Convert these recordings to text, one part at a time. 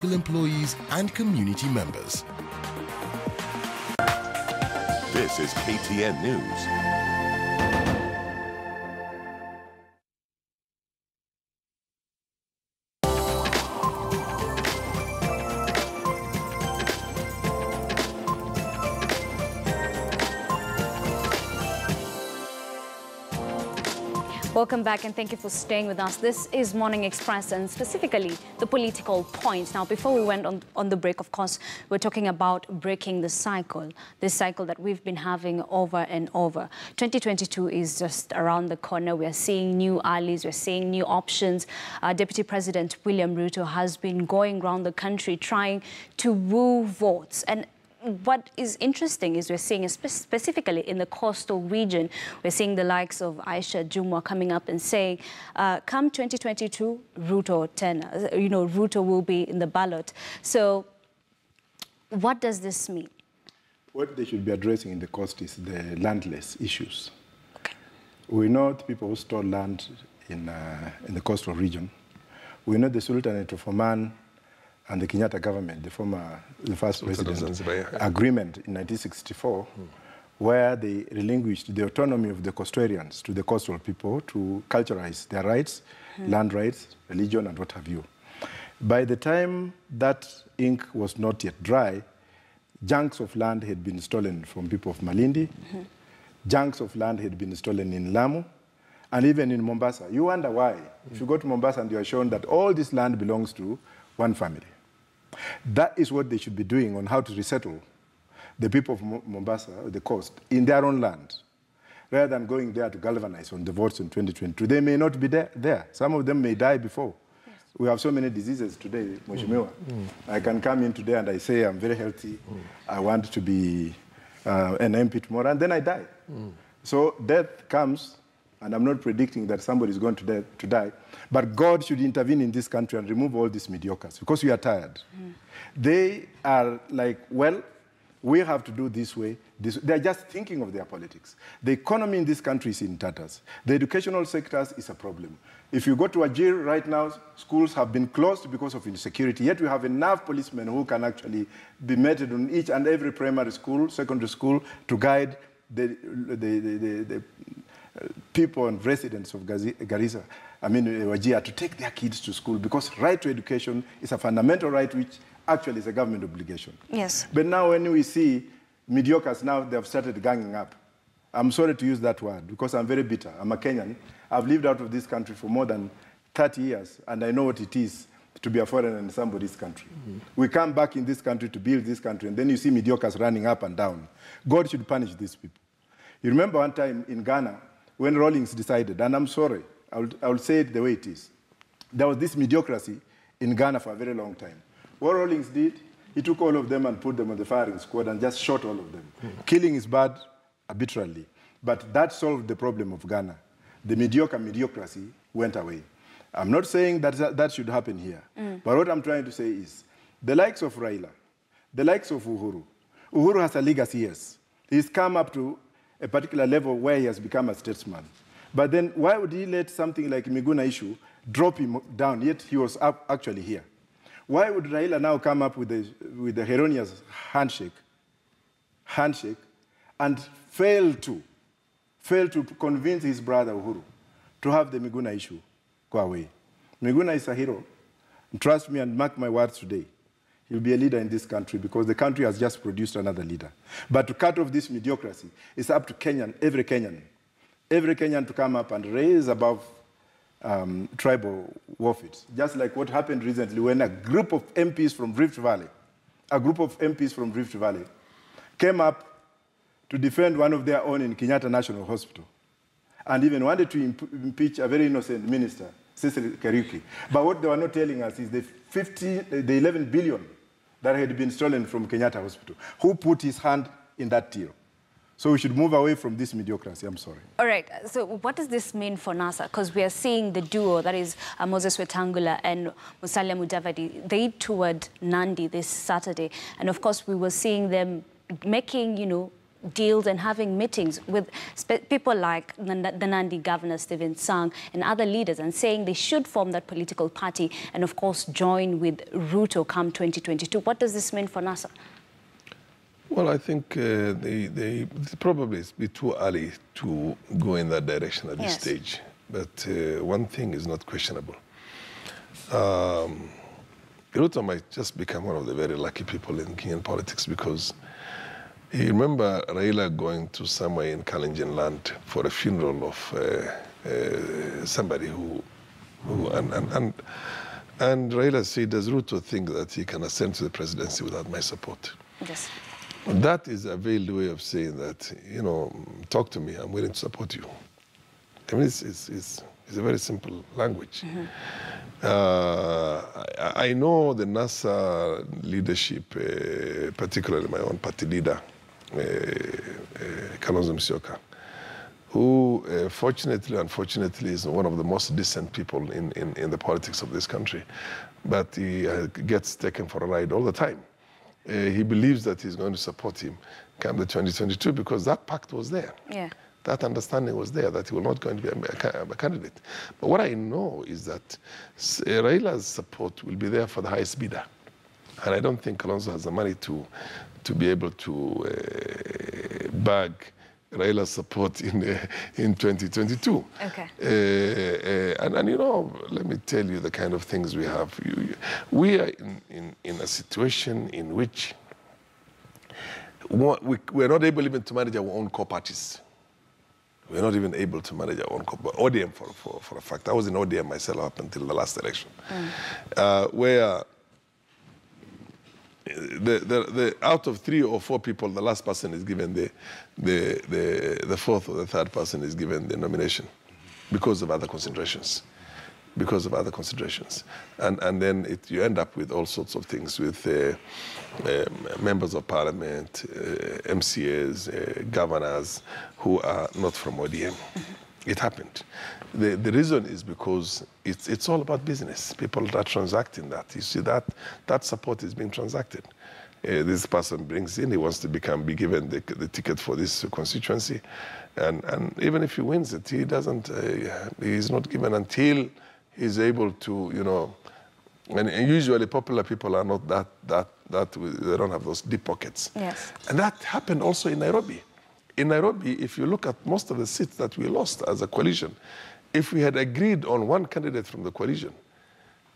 employees and community members. This is KTN News. Welcome back and thank you for staying with us. This is Morning Express and specifically the political points. Now, before we went on the break, of course, we're talking about breaking the cycle, this cycle that we've been having over and over. 2022 is just around the corner. We're seeing new allies, we're seeing new options. Deputy President William Ruto has been going around the country trying to woo votes. And what is interesting is we're seeing, specifically in the coastal region, we're seeing the likes of Aisha Jumwa coming up and saying, come 2022, Ruto 10, Ruto will be in the ballot. So what does this mean? What they should be addressing in the coast is the landless issues. Okay. We know the people who store land in the coastal region. We know the Sultanate of Oman and the Kenyatta government, the first president, agreement in 1964, where they relinquished the autonomy of the coastarians to the coastal people to culturalize their rights, land rights, religion, and what have you. By the time that ink was not yet dry, chunks of land had been stolen from people of Malindi, chunks of land had been stolen in Lamu, and even in Mombasa. You wonder why. If you go to Mombasa and you are shown that all this land belongs to one family. That is what they should be doing on how to resettle the people of Mombasa, the coast, in their own land, rather than going there to galvanize on the votes in 2022. They may not be there. Some of them may die before. Yes. We have so many diseases today, Mheshimiwa. I can come in today and I say I'm very healthy. I want to be an MP tomorrow, and then I die. So death comes, and I'm not predicting that somebody is going to die, but God should intervene in this country and remove all these mediocres because we are tired. They are like, well, we have to do this way. They're just thinking of their politics. The economy in this country is in tatters. The educational sectors is a problem. If you go to Ajir right now, schools have been closed because of insecurity, yet we have enough policemen who can actually be meted on each and every primary school, secondary school, to guide the people and residents of Garissa, Wajir, to take their kids to school, because right to education is a fundamental right which actually is a government obligation. Yes. But now when we see mediocres, now they have started ganging up. I'm sorry to use that word because I'm very bitter. I'm a Kenyan. I've lived out of this country for more than 30 years, and I know what it is to be a foreigner in somebody's country. We come back in this country to build this country, and then you see mediocres running up and down. God should punish these people. You remember one time in Ghana, when Rawlings decided, and I'm sorry, I will say it the way it is, there was this mediocrity in Ghana for a very long time. What Rawlings did, he took all of them and put them on the firing squad and just shot all of them. Killing is bad arbitrarily, but that solved the problem of Ghana. The mediocrity went away. I'm not saying that that should happen here, but what I'm trying to say is, the likes of Raila, the likes of Uhuru. Uhuru has a legacy, yes. He's come up to a particular level where he has become a statesman. But then why would he let something like Miguna issue drop him down, yet he was up actually here? Why would Raila now come up with the erroneous handshake and fail to convince his brother Uhuru to have the Miguna issue go away? Miguna is a hero. And trust me and mark my words today. He'll be a leader in this country because the country has just produced another leader. But to cut off this mediocrity, it's up to every Kenyan to come up and raise above tribal warfare. Just like what happened recently when a group of MPs from Rift Valley came up to defend one of their own in Kenyatta National Hospital and even wanted to impeach a very innocent minister, Cecily Kariuki. But what they were not telling us is the 11 billion that had been stolen from Kenyatta Hospital. Who put his hand in that till? So we should move away from this mediocrity. I'm sorry. All right. So what does this mean for NASA? Because we are seeing the duo, that is Moses Wetangula and Musalia Mudavadi, they toured Nandi this Saturday. And of course, we were seeing them making, deals and having meetings with people like the Nandi governor, Stephen Sang, and other leaders, and saying they should form that political party and, of course, join with Ruto come 2022. What does this mean for NASA? Well, I think they probably it's be too early to go in that direction at this stage. But one thing is not questionable. Ruto might just become one of the very lucky people in Kenyan politics, because you remember Raila going to somewhere in Kalenjin land for a funeral of somebody and Raila said, does Ruto think that he can ascend to the presidency without my support? Yes. That is a veiled way of saying that, you know, talk to me, I'm willing to support you. I mean, it's a very simple language. I know the NASA leadership, particularly my own party leader, Kalonzo Musyoka, who fortunately, unfortunately, is one of the most decent people in the politics of this country. But he gets taken for a ride all the time. He believes that he's going to support him come the 2022 because that pact was there. Yeah. That understanding was there, that he was not going to be a candidate. But what I know is that Raila's support will be there for the highest bidder. And I don't think Kalonzo has the money to be able to bag Raila's support in 2022. Okay. And you know, let me tell you the kind of things we have. We are in a situation in which we're not able even to manage our own core parties. We're not even able to manage our own ODM for a fact. I was in ODM myself up until the last election, where out of 3 or 4 people, the last person is given the fourth or the third person is given the nomination because of other considerations. And then you end up with all sorts of things with members of parliament, MCAs, governors who are not from ODM. It happened. The reason is because it's all about business. People are transacting that. You see that support is being transacted. This person brings in, he wants to be given the ticket for this constituency. And even if he wins it, he's not given until he's able to, you know, and usually popular people are not that they don't have those deep pockets. Yes. And that happened also in Nairobi. In Nairobi, if you look at most of the seats that we lost as a coalition, if we had agreed on one candidate from the coalition,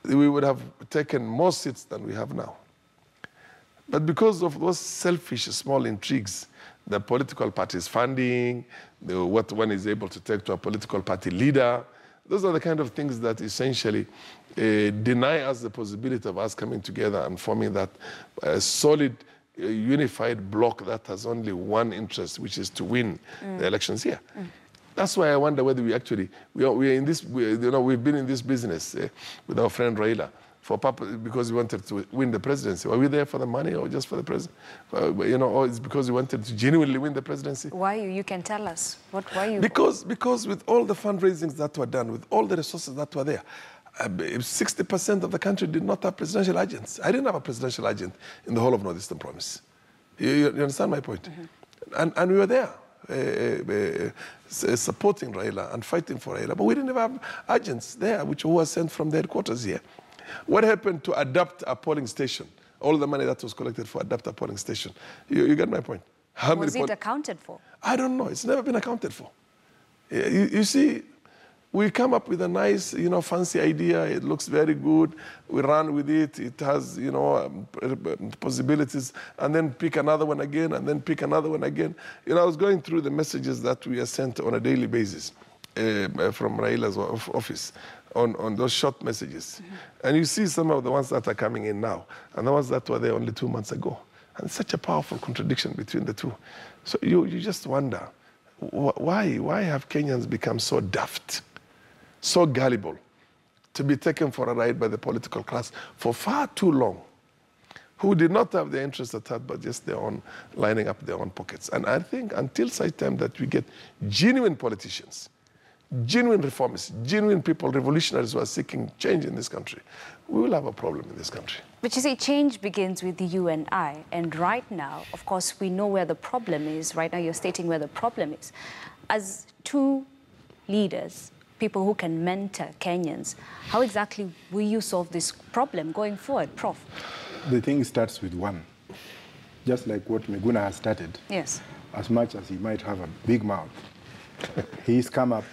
we would have taken more seats than we have now. But because of those selfish small intrigues, the political party's funding, what one is able to take to a political party leader, those are the kind of things that essentially deny us the possibility of us coming together and forming that solid, unified bloc that has only one interest, which is to win the elections here. That's why I wonder whether we actually, we are in this, we've been in this business with our friend Raila because we wanted to win the presidency. Were we there for the money or just for the president? Or it's because we wanted to genuinely win the presidency? Why? You can tell us. Why you? Because with all the fundraisings that were done, with all the resources that were there, 60% of the country did not have presidential agents. I didn't have a presidential agent in the whole of Northeastern Province. You understand my point? And we were there supporting Raila and fighting for Raila, but we didn't have agents there who were sent from the headquarters here. What happened to adapt a polling station? All the money that was collected for adapt a polling station. You get my point? Was it accounted for? I don't know. It's never been accounted for. You see, we come up with a nice, fancy idea. It looks very good. We run with it. It has, possibilities. And then pick another one again, and then pick another one again. I was going through the messages that we are sent on a daily basis from Raila's office on those short messages. And you see some of the ones that are coming in now, and the ones that were there only 2 months ago. And such a powerful contradiction between the two. So you just wonder, why have Kenyans become so daft, so gullible, to be taken for a ride by the political class for far too long, who did not have their interests at heart, but just their own, lining up their own pockets. And I think until such time that we get genuine politicians, genuine reformists, genuine people, revolutionaries who are seeking change in this country, we will have a problem in this country. But you see, change begins with you and I. And right now, of course, we know where the problem is. Right now, you're stating where the problem is. As two leaders, people who can mentor Kenyans, how exactly will you solve this problem going forward, Prof? The thing starts with one. Just like what Miguna has started. Yes. As much as he might have a big mouth, he's come up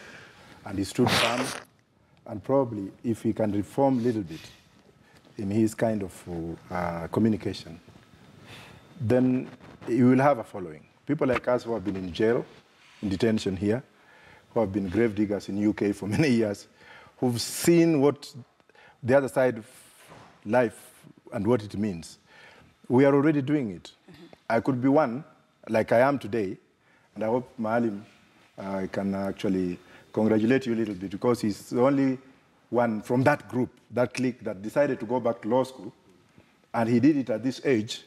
and he stood firm. And probably, if he can reform a little bit in his kind of communication, then he will have a following. People like us who have been in jail, in detention here, who have been grave diggers in UK for many years, who've seen what the other side of life and what it means. We are already doing it. I could be one, like I am today, and I hope Maalim can actually congratulate you a little bit, because he's the only one from that group, that clique, that decided to go back to law school, and he did it at this age.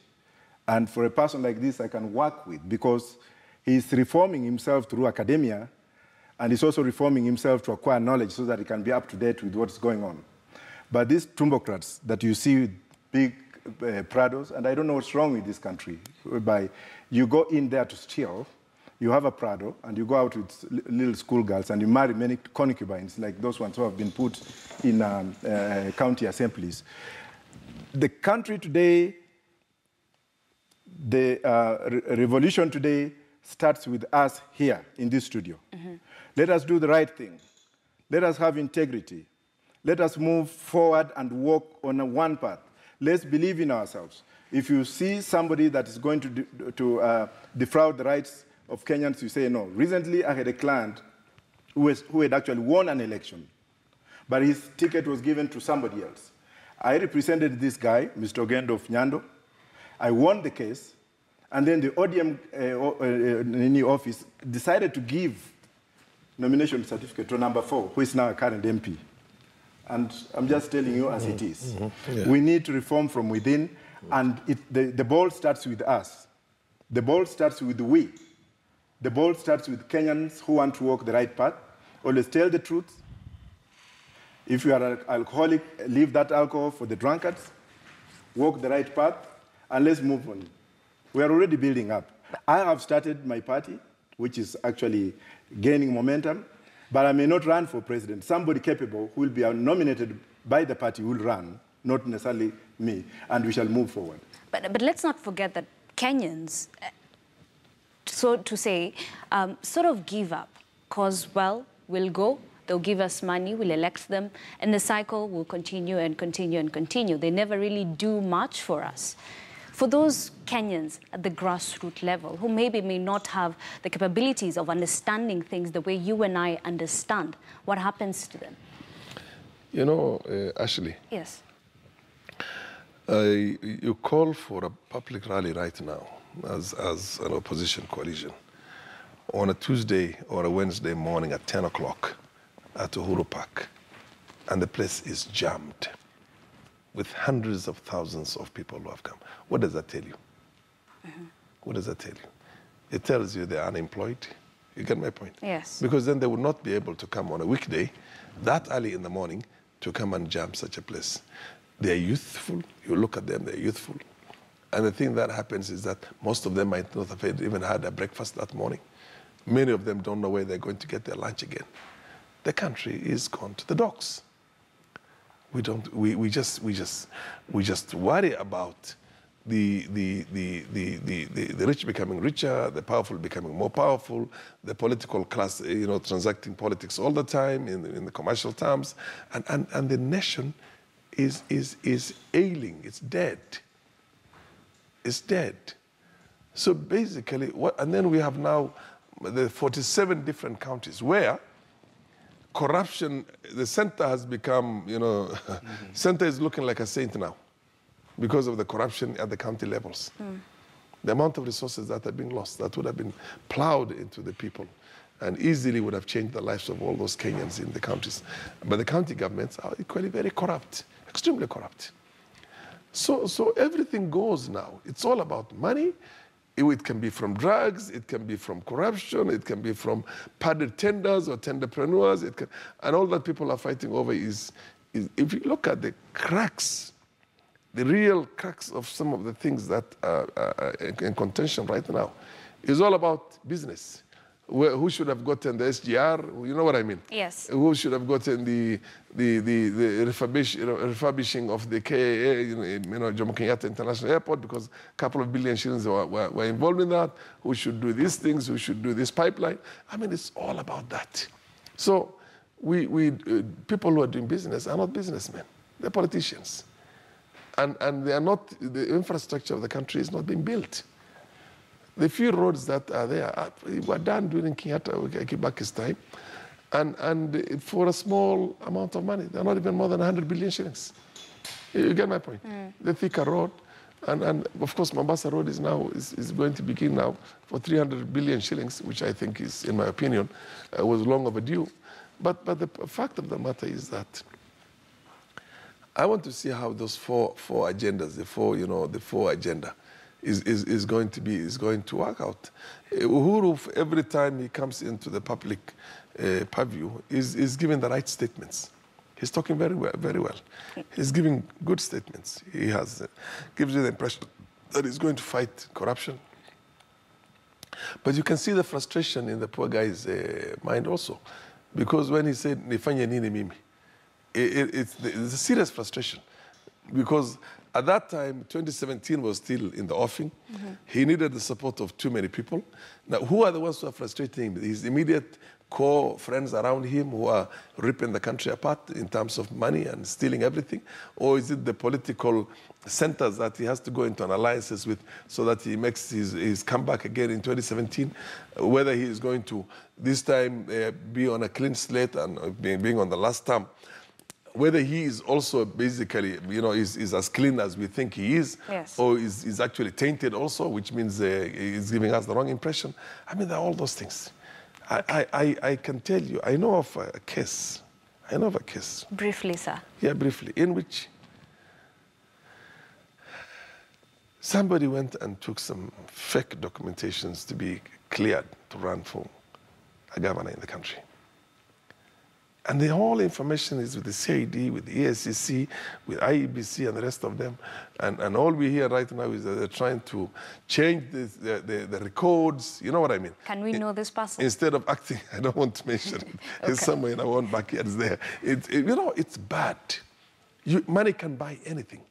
And for a person like this, I can work with, because he's reforming himself through academia, and he's also reforming himself to acquire knowledge so that he can be up to date with what's going on. But these tumbocrats that you see with big Prados, and I don't know what's wrong with this country, whereby you go in there to steal, you have a Prado, and you go out with little schoolgirls, and you marry many concubines, like those ones who have been put in county assemblies. The country today, the revolution today starts with us here in this studio. Let us do the right thing. Let us have integrity. Let us move forward and walk on one path. Let's believe in ourselves. If you see somebody that is going to defraud the rights of Kenyans, you say no. Recently, I had a client who had actually won an election, but his ticket was given to somebody else. I represented this guy, Mr. Ogendo of Nyando. I won the case, and then the ODM in the office decided to give nomination certificate to number 4, who is now a current MP. And I'm just telling you as it is. Yeah. We need to reform from within, and the ball starts with us. The ball starts with we. The ball starts with Kenyans who want to walk the right path. Always tell the truth. If you are an alcoholic, leave that alcohol for the drunkards. Walk the right path, and let's move on. We are already building up. I have started my party, which is actually gaining momentum, but I may not run for president. Somebody capable who will be nominated by the party will run, not necessarily me, and we shall move forward. But let's not forget that Kenyans, so to say, sort of give up, because, well, we'll go, they'll give us money, we'll elect them, and the cycle will continue and continue and continue. They never really do much for us. For those Kenyans at the grassroots level who maybe may not have the capabilities of understanding things the way you and I understand, what happens to them? You know, Ashley. Yes. You call for a public rally right now as an opposition coalition on a Tuesday or a Wednesday morning at 10 o'clock at Uhuru Park, and the place is jammed with hundreds of thousands of people who have come. What does that tell you? What does that tell you? It tells you they're unemployed. You get my point? Yes. Because then they would not be able to come on a weekday that early in the morning to come and jam such a place. They're youthful. You look at them, they're youthful. And the thing that happens is that most of them might not have even had a breakfast that morning. Many of them don't know where they're going to get their lunch again. The country is gone to the dogs. We just worry about the rich becoming richer, the powerful becoming more powerful, the political class, transacting politics all the time in the commercial terms, and the nation is ailing. It's dead. It's dead. So basically, and then we have now the 47 different counties where corruption, the center has become, center is looking like a saint now because of the corruption at the county levels. The amount of resources that are being lost, that would have been plowed into the people and easily would have changed the lives of all those Kenyans in the counties. But the county governments are equally very corrupt, extremely corrupt. So everything goes now. It's all about money. It can be from drugs, it can be from corruption, it can be from padded tenders or tenderpreneurs, and all that people are fighting over is if you look at the cracks the real crux of some of the things that are in contention right now is all about business. Who should have gotten the SGR? You know what I mean? Yes. Who should have gotten the refurbishing of the KAA, Jomo Kenyatta International Airport, because a couple of billion shillings were involved in that. Who should do these things? Who should do this pipeline? I mean, it's all about that. So people who are doing business are not businessmen. They're politicians. And they are not, the infrastructure of the country is not being built. The few roads that are there were done during Kibaki's time, and for a small amount of money. They're not even more than 100 billion shillings. You get my point? The thicker road, and of course Mombasa Road is going to begin now for 300 billion shillings, which I think is, in my opinion, was long overdue. But the fact of the matter is that I want to see how those four agendas, the four agenda, is going to work out. Uhuru, every time he comes into the public purview, is giving the right statements. He's talking very well. He's giving good statements. He gives you the impression that he's going to fight corruption. But you can see the frustration in the poor guy's mind also, because when he said "Nifanye nini mimi," it's a serious frustration, because at that time, 2017 was still in the offing. He needed the support of too many people. Now, who are the ones who are frustrating him? His immediate core friends around him who are ripping the country apart in terms of money and stealing everything? Or is it the political centers that he has to go into an alliances with so that he makes his comeback again in 2017? Whether he is going to, this time, be on a clean slate and being on the last term, whether he is also basically, is as clean as we think he is, yes, or is actually tainted also, which means he's giving us the wrong impression. I mean, there are all those things. Okay. I can tell you, I know of a case. Briefly, sir. Yeah, briefly, in which somebody went and took some fake documentations to be cleared to run for a governor in the country. And the whole information is with the CID, with the ESCC, with IEBC and the rest of them. And all we hear right now is that they're trying to change the records. You know what I mean? Can we know this person? Instead of acting, I don't want to mention it. Okay. It's somewhere in our own backyards there. It's bad. Money can buy anything.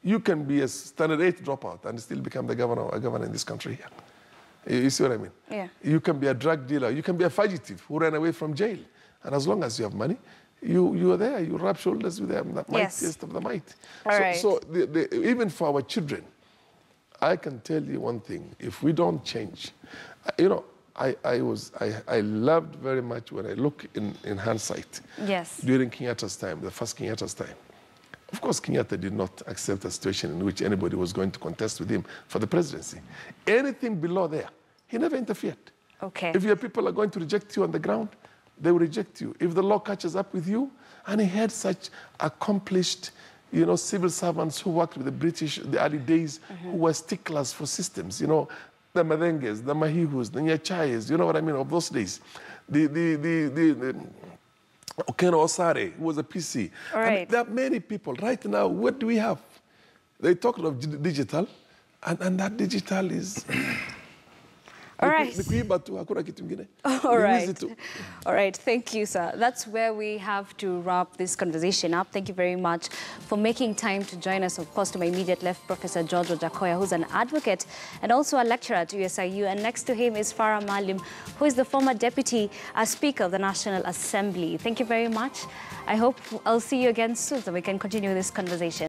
You can be a standard 8 dropout and still become the governor in this country here. You see what I mean? Yeah. You can be a drug dealer. You can be a fugitive who ran away from jail. And as long as you have money, you are there. You rub shoulders with them. The mightiest of the might. So even for our children, I can tell you one thing. If we don't change, I loved very much when I look in hindsight. Yes. During Kenyatta's time, the first Kenyatta's time. Of course, Kenyatta did not accept a situation in which anybody was going to contest with him for the presidency. Anything below there, he never interfered. Okay. If your people are going to reject you on the ground, they will reject you. If the law catches up with you, and he had such accomplished, civil servants who worked with the British in the early days, who were sticklers for systems, the Madenges, the Mahihus, the Nyachayes, you know what I mean, of those days. The Okeno Osare, who was a PC. All right. I mean, there are many people. Right now, what do we have? They talk of digital, and that digital is... All right. All right. All right. Thank you, sir. That's where we have to wrap this conversation up. Thank you very much for making time to join us. Of course, to my immediate left, Professor George Ojakoya, who's an advocate and also a lecturer at USIU. And next to him is Farah Malim, who is the former Deputy Speaker of the National Assembly. Thank you very much. I hope I'll see you again soon so we can continue this conversation.